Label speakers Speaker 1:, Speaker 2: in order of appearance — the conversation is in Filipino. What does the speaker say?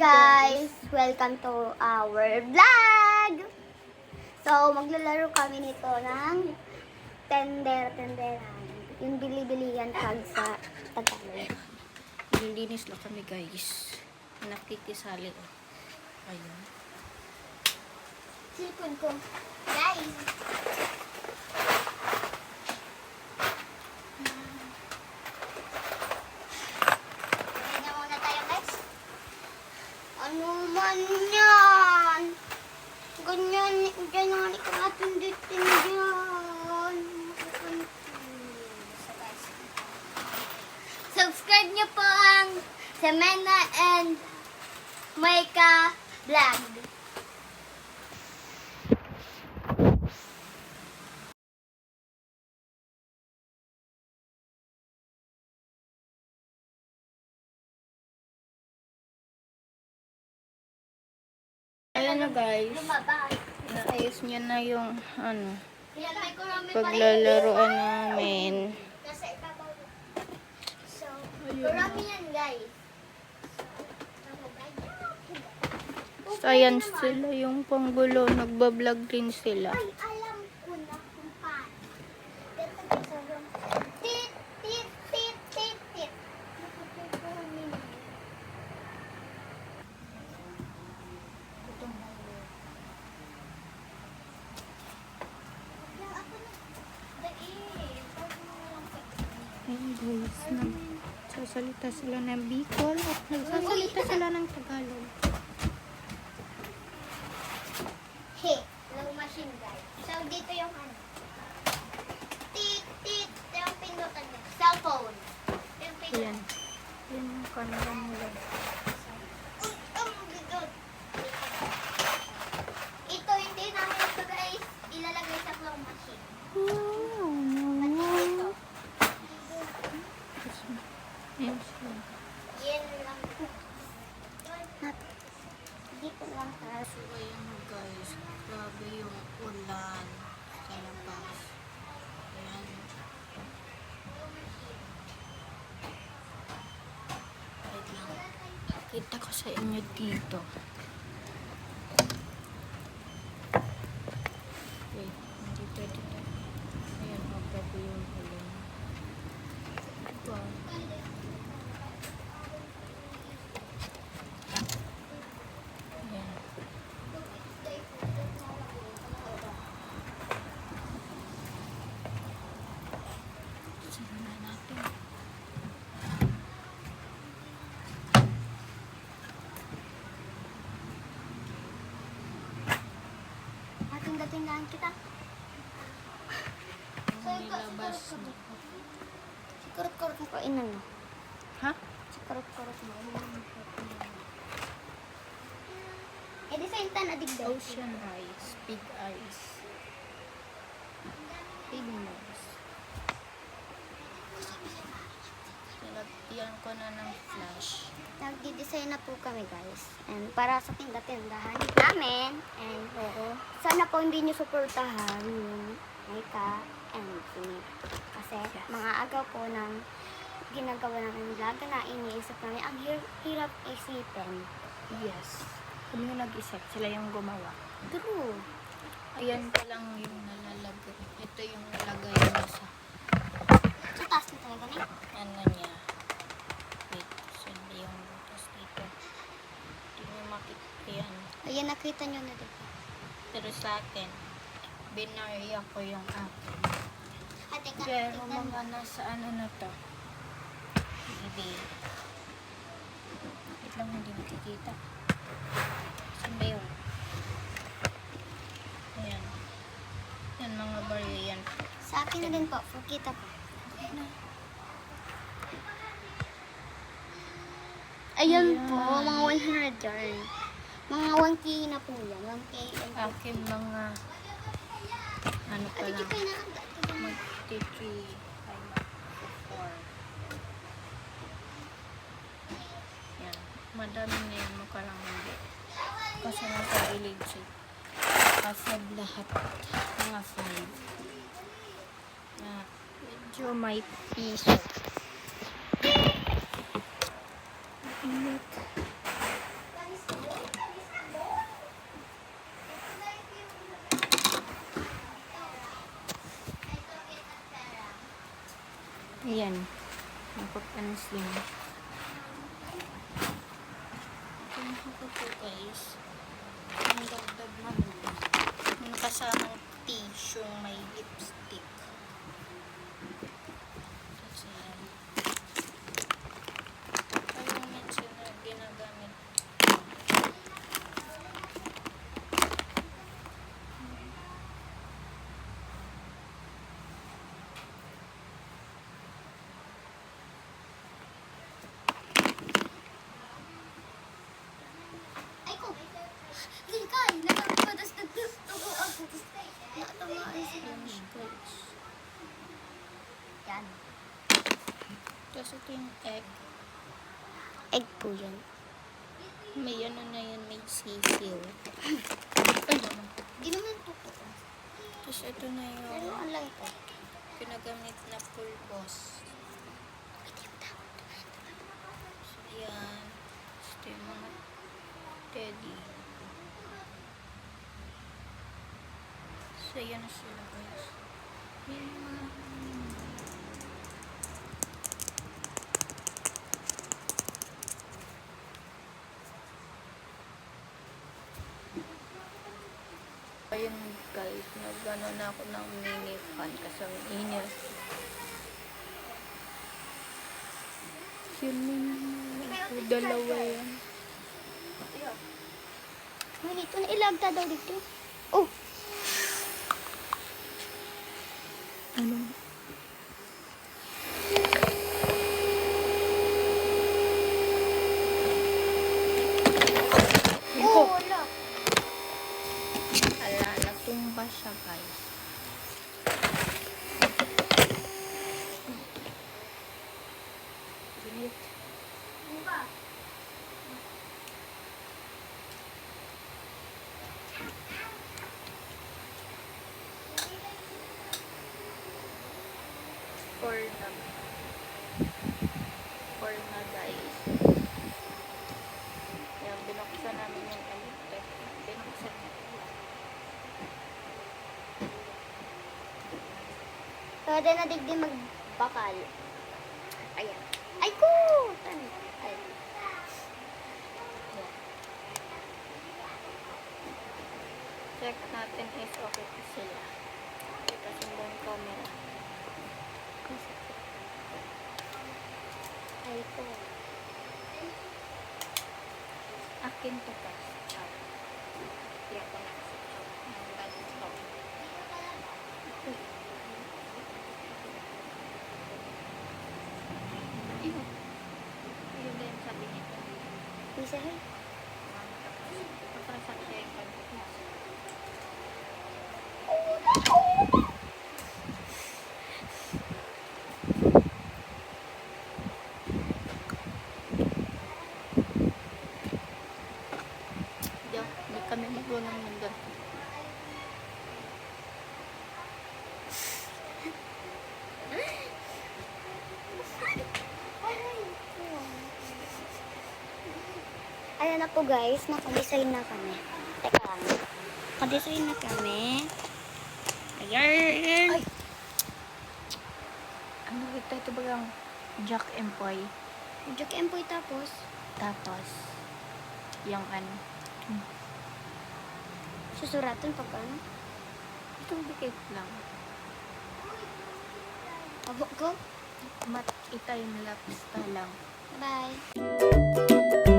Speaker 1: guys! Welcome to our vlog! So, maglalaro kami nito ng tenderan. Yung bili-bilihan tag sa Tagalog.
Speaker 2: Nilinis lang kami guys. Nakikisali. Ayun.
Speaker 1: Sipon ko. Guys! Kaya muna tayo guys. Ano man yan? Ganyan, ganyan ka natin dito yan. So guys, subscribe niyo po ang Semena and Maika Vlog.
Speaker 2: Ayan na guys.
Speaker 1: Lumabas.
Speaker 2: Naayos niya na yung
Speaker 1: Yan, may kurami pa rin.
Speaker 2: paglalaroan namin.
Speaker 1: Nasa ibabaw. So, kurami yan guys.
Speaker 2: Science sila yung panggulo. Nagbablog din sila.
Speaker 1: Ay, alam ko na kung paano. Dito tayo sa room. Tit, tit, tit, tit, tit. Kurami na. Yan, ako na. Dali.
Speaker 2: Ayan guys. Nagsasalita sila ng Bicol at nagsasalita sila ng Tagalog.
Speaker 1: Hey, low machine guys. So, dito yung ano. Tit, tit. Ito yung pindutan niya. Cellphone. Ito yung pindutan.
Speaker 2: Ayan. Ayan yung camera nila.
Speaker 1: Uy, bigot. Ito, hindi namin ito guys. Ilalagay sa claw machine. Pati ito.
Speaker 2: Ayan siya.
Speaker 1: Yan lang. Dito lang tayo.
Speaker 2: So ayan guys. Grabe yung ulan sa labas. Ayan. Wait lang. Kita ko sa inyo dito. Wait, hindi pwede na. Ayan, grabe yung ulan. Diba? Ayan. Sino na natin?
Speaker 1: Ating datindahan kita.
Speaker 2: Nilabas na.
Speaker 1: Sikurot-kurot mo ko inan mo.
Speaker 2: Ha?
Speaker 1: Sikurot-kurot mo. Eh, di sa intan adigday.
Speaker 2: Ocean eyes, big eyes, big nose. Nilagyan ko na ng flash.
Speaker 1: Nagdi-design na po kami guys. And para sa tindahan namin. And sana po hindi nyo suportahan yung Maika and me. Kasi mga agaw po ng ginagawa namin vlog na iniisip namin. Ang hirap isipin.
Speaker 2: Yes. Kami yung nag-isip, sila yung gumawa.
Speaker 1: True.
Speaker 2: Ayan pa lang yung nalalagay. Ito yung nalagay niya sa
Speaker 1: So, taas na talaga na.
Speaker 2: ano niya. Wait, saan ba yung butas dito? Hindi nyo makikita yan.
Speaker 1: Ayan, nakita nyo na dito.
Speaker 2: Pero sa akin, binarya ko yung akin.
Speaker 1: Ate ka,
Speaker 2: Pero
Speaker 1: tignan mo.
Speaker 2: mga nasa ano na to. Hindi. Wait lang, hindi makikita. Saan ba yun? Ayan. Yan, mga barya yan.
Speaker 1: Sa akin na din po. Kita po. Ayan
Speaker 2: Ayan.
Speaker 1: po, mga 100 yarn. Mga 1K na po yan. 1K and
Speaker 2: Akin mga ano pa
Speaker 1: Ate,
Speaker 2: lang.
Speaker 1: Chikoy na.
Speaker 2: Mag-3 ay mag-4. Yan. Madami na yan. Mukha lang hindi. Kasi nasa legit. Kasi lahat mga 5. Na medyo may piso. Init. Ayan. Napapansin. Ito ko po guys. Ang dagdag naman. Yung kasamang tissue may lipstick. Kasi yan. Ayun minsan na ginagamit.
Speaker 1: Ay ko! Hindi ka! Nagpapadas nagtusto ko ako. Natamaan sila.
Speaker 2: Yung guys.
Speaker 1: Yan.
Speaker 2: Tapos ito yung egg.
Speaker 1: Egg po yan.
Speaker 2: May ano na yun, may sisiw. Ano?
Speaker 1: Di naman po po.
Speaker 2: Tapos ito na
Speaker 1: Pero
Speaker 2: yung
Speaker 1: ang lang ito.
Speaker 2: ginagamit na pulbos. So, yan. Ito yung mga teddy. So, yan na sila guys. Yan yung mga ayun guys, nagano na ako ng mini fan kasi ang init. Yun ito, dalawa yan.
Speaker 1: Ay, dito na ilagta daw dito. Oh!
Speaker 2: Ano?
Speaker 1: Oh, wala.
Speaker 2: Ala, natumba siya guys. Init.
Speaker 1: Ano ba?
Speaker 2: For na. For na guys. Yan, binuksan namin yung ano. Binuksan namin.
Speaker 1: Pwede na digdi magbakal. Ayan. Ay ko! Ay.
Speaker 2: Yan. Check natin if okay pa sila. Kita sila yung camera.
Speaker 1: Ay ko.
Speaker 2: Akin to guys. Chow. Tiyak ko na kasi chow. Ang galing chow. Ayun. Ayun din sabi niya.
Speaker 1: Isa hey.
Speaker 2: Patrasak siya yung pagkakas. Hindi kami marunong nun doon.
Speaker 1: Ayan na po guys, nakadesign na kami. Teka lang. Nakadesign na kami. Ayan! Ay!
Speaker 2: Ano ito bagang Jack Empoy.
Speaker 1: Joke empoy tapos.
Speaker 2: Tapos, yung ano,
Speaker 1: Susuratan pag ano.
Speaker 2: itong dikit lang.
Speaker 1: Abok ko.
Speaker 2: Mat itime lapse na lang.
Speaker 1: Bye!